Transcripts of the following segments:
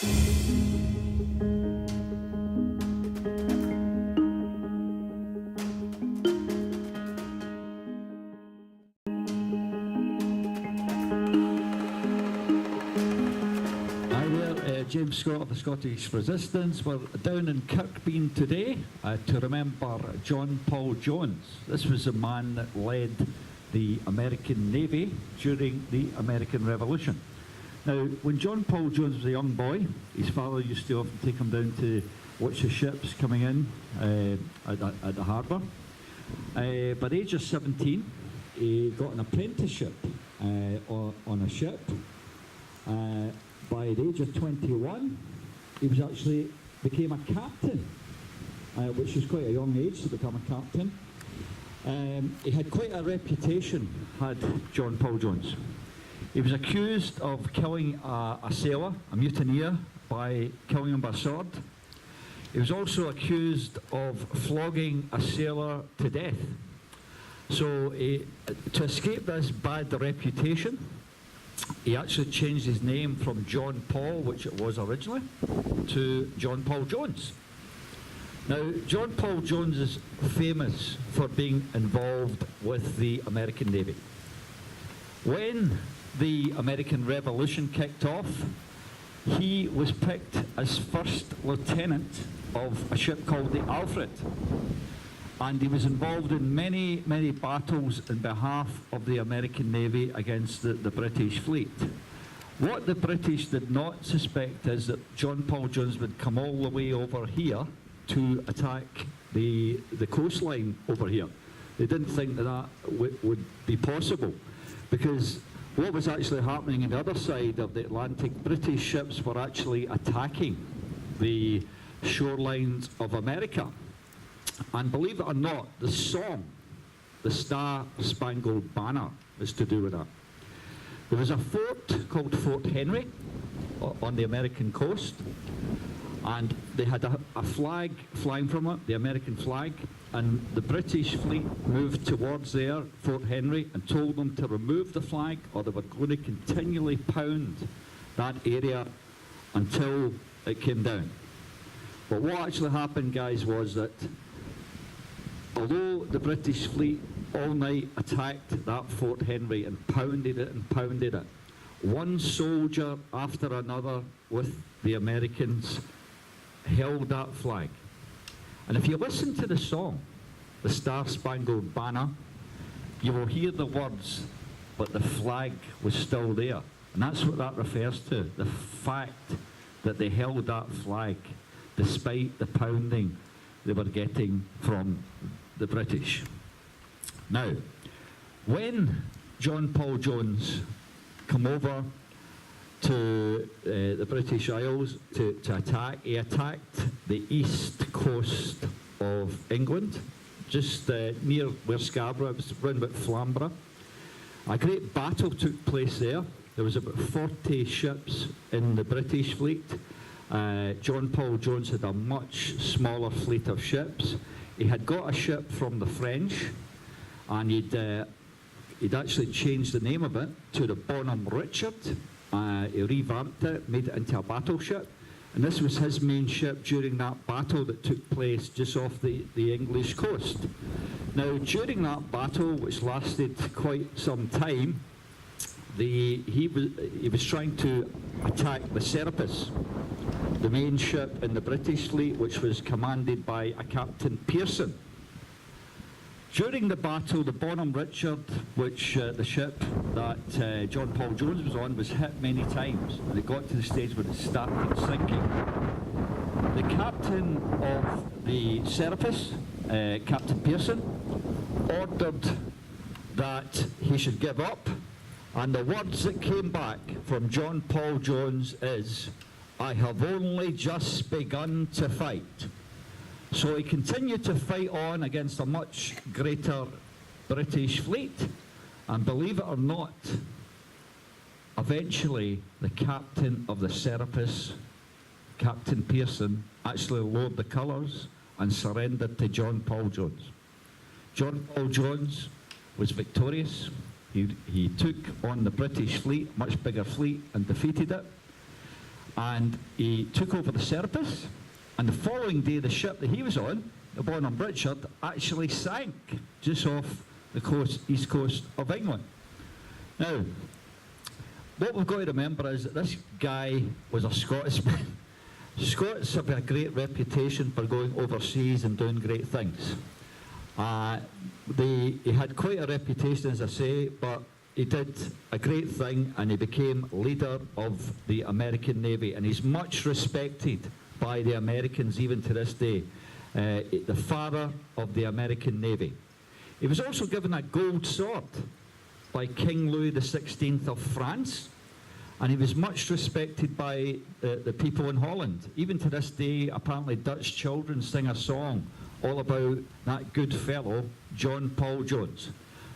James Scott of the Scottish Resistance. We're down in Kirkbean today to remember John Paul Jones. This was the man that led the American Navy during the American Revolution. Now, when John Paul Jones was a young boy, his father used to often take him down to watch the ships coming in at the harbour. By the age of 17, he got an apprenticeship on a ship. By the age of 21, he became a captain, which was quite a young age to become a captain. He had quite a reputation, had John Paul Jones. He was accused of killing a sailor, a mutineer, by killing him by sword. He was also accused of flogging a sailor to death. So to escape this bad reputation, he actually changed his name from John Paul, which it was originally, to John Paul Jones. Now, John Paul Jones is famous for being involved with the American Navy. When the American Revolution kicked off, he was picked as first lieutenant of a ship called the Alfred. And he was involved in many, many battles in behalf of the American Navy against the British fleet. What the British did not suspect is that John Paul Jones would come all the way over here to attack the coastline over here. They didn't think that would be possible, because what was actually happening on the other side of the Atlantic, British ships were actually attacking the shorelines of America. And believe it or not, the song, the Star Spangled Banner, is to do with that. There was a fort called Fort Henry on the American coast, and they had a flag flying from it, the American flag, and the British fleet moved towards there, Fort Henry, and told them to remove the flag or they were going to continually pound that area until it came down. But what actually happened, guys, was that although the British fleet all night attacked that Fort Henry and pounded it, one soldier after another with the Americans held that flag. And if you listen to the song, the Star Spangled Banner, you will hear the words, but the flag was still there. And that's what that refers to, the fact that they held that flag despite the pounding they were getting from the British. Now, when John Paul Jones came over to the British Isles to attack, he attacked the east coast of England, just near where Scarborough, it was round about Flamborough. A great battle took place there. There was about 40 ships in the British fleet. John Paul Jones had a much smaller fleet of ships. He had got a ship from the French, and he'd actually changed the name of it to the Bonhomme Richard. He revamped it, made it into a battleship, and this was his main ship during that battle that took place just off the English coast. Now, during that battle, which lasted quite some time, he was trying to attack the Serapis, the main ship in the British fleet, which was commanded by a Captain Pearson. During the battle, the Bonhomme Richard, which the ship that John Paul Jones was on, was hit many times, and it got to the stage where it started sinking. The captain of the Serapis, Captain Pearson, ordered that he should give up, and the words that came back from John Paul Jones is, "I have only just begun to fight." So he continued to fight on against a much greater British fleet, and believe it or not, eventually the captain of the Serapis, Captain Pearson, actually lowered the colours and surrendered to John Paul Jones. John Paul Jones was victorious. He took on the British fleet, much bigger fleet, and defeated it. and he took over the service, and the following day the ship that he was on, the one on Richard, actually sank just off the east coast of England. Now, what we've got to remember is that this guy was a Scotsman. Scots have a great reputation for going overseas and doing great things. He had quite a reputation, as I say, but he did a great thing, and he became leader of the American Navy, and he's much respected by the Americans even to this day. The father of the American Navy. He was also given a gold sword by King Louis XVI of France, and he was much respected by the people in Holland. Even to this day, apparently Dutch children sing a song all about that good fellow, John Paul Jones.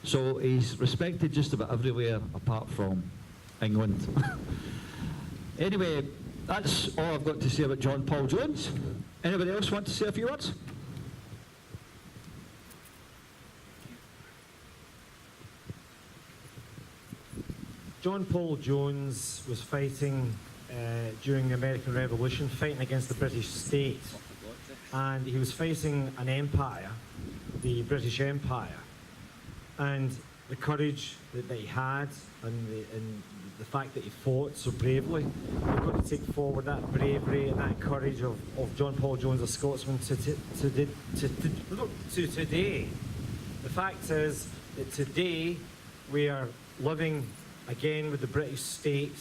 So he's respected just about everywhere apart from England. Anyway, that's all I've got to say about John Paul Jones. Anybody else want to say a few words? John Paul Jones was fighting during the American Revolution, fighting against the British state. And he was fighting an empire, the British Empire. And the courage that he had and the fact that he fought so bravely, we've got to take forward that bravery and that courage of John Paul Jones, a Scotsman, to today. The fact is that today we are living again with the British state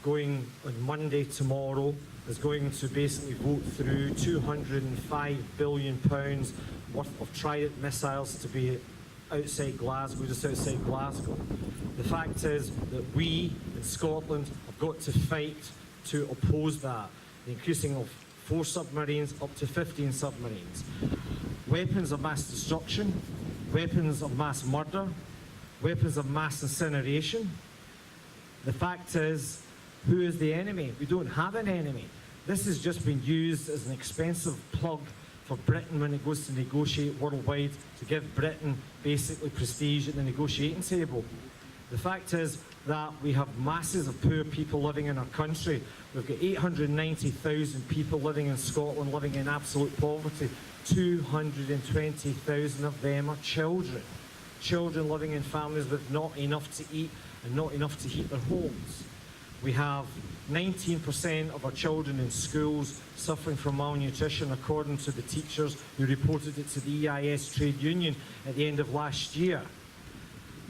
going on Monday tomorrow is going to basically vote through £205 billion worth of Trident missiles to be outside Glasgow, just outside Glasgow. The fact is that we in Scotland have got to fight to oppose that. The increasing of 4 submarines up to 15 submarines. Weapons of mass destruction, weapons of mass murder, weapons of mass incineration. The fact is, who is the enemy? We don't have an enemy. This has just been used as an expensive plug for Britain when it goes to negotiate worldwide, to give Britain basically prestige at the negotiating table. The fact is that we have masses of poor people living in our country. We've got 890,000 people living in Scotland, living in absolute poverty. 220,000 of them are children. Children living in families with not enough to eat and not enough to heat their homes. We have 19% of our children in schools suffering from malnutrition, according to the teachers who reported it to the EIS trade union at the end of last year.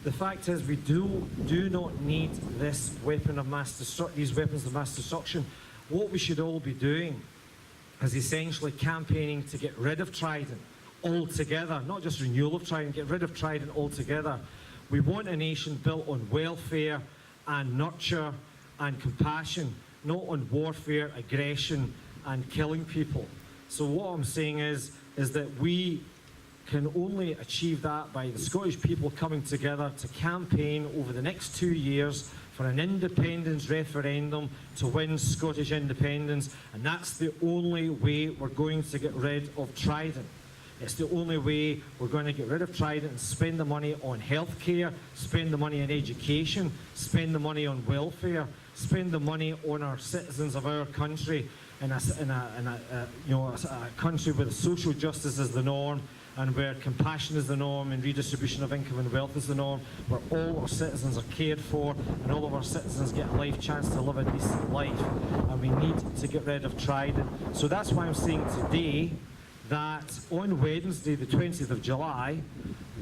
The fact is we do not need this weapon of these weapons of mass destruction. What we should all be doing is essentially campaigning to get rid of Trident altogether, not just renewal of Trident, get rid of Trident altogether. We want a nation built on welfare and nurture and compassion, not on warfare, aggression and killing people. So what I'm saying is that we can only achieve that by the Scottish people coming together to campaign over the next 2 years for an independence referendum to win Scottish independence, and that's the only way we're going to get rid of Trident. It's the only way we're going to get rid of Trident and spend the money on healthcare, spend the money on education, spend the money on welfare, spend the money on our citizens of our country in a country where social justice is the norm and where compassion is the norm and redistribution of income and wealth is the norm, where all our citizens are cared for and all of our citizens get a life chance to live a decent life. And we need to get rid of Trident. So that's why I'm saying today that on Wednesday, the 20th of July,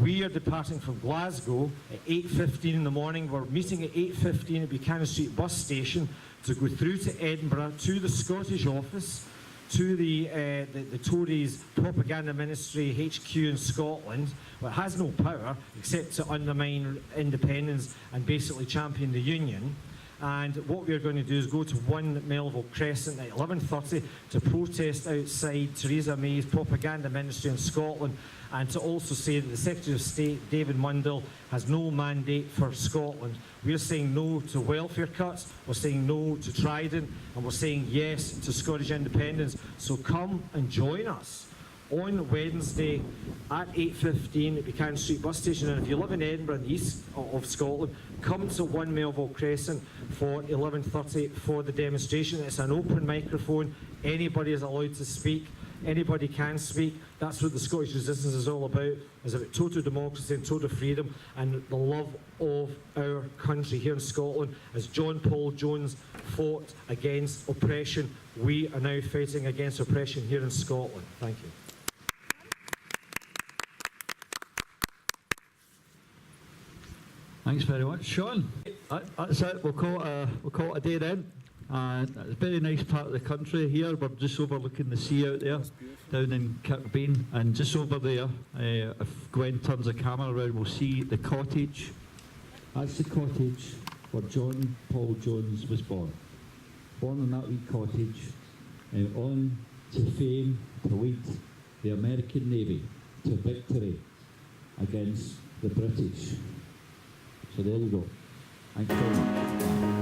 we are departing from Glasgow at 8:15 in the morning. We're meeting at 8:15 at Buchanan Street bus station to go through to Edinburgh, to the Scottish office, to the Tories propaganda ministry HQ in Scotland, where it has no power except to undermine independence and basically champion the union. And what we're going to do is go to 1 Melville Crescent at 11:30 to protest outside Theresa May's propaganda ministry in Scotland, and to also say that the Secretary of State, David Mundell, has no mandate for Scotland. We're saying no to welfare cuts, we're saying no to Trident, and we're saying yes to Scottish independence. So come and join us on Wednesday at 8:15 at Buchanan Street bus station. And if you live in Edinburgh, in the east of Scotland, come to 1 Melville Crescent for 11:30 for the demonstration. It's an open microphone. Anybody is allowed to speak. Anybody can speak. That's what the Scottish Resistance is all about. It's about total democracy and total freedom and the love of our country here in Scotland. As John Paul Jones fought against oppression, we are now fighting against oppression here in Scotland. Thank you. Thanks very much, Sean. That's it. We'll call it a day then. It's a very nice part of the country here. We're just overlooking the sea out there, down in Kirkbean, and just over there, if Gwen turns the camera around, we'll see the cottage. That's the cottage where John Paul Jones was born. Born in that wee cottage, on to fame, to lead the American Navy to victory against the British. So there you go. Thanks very much.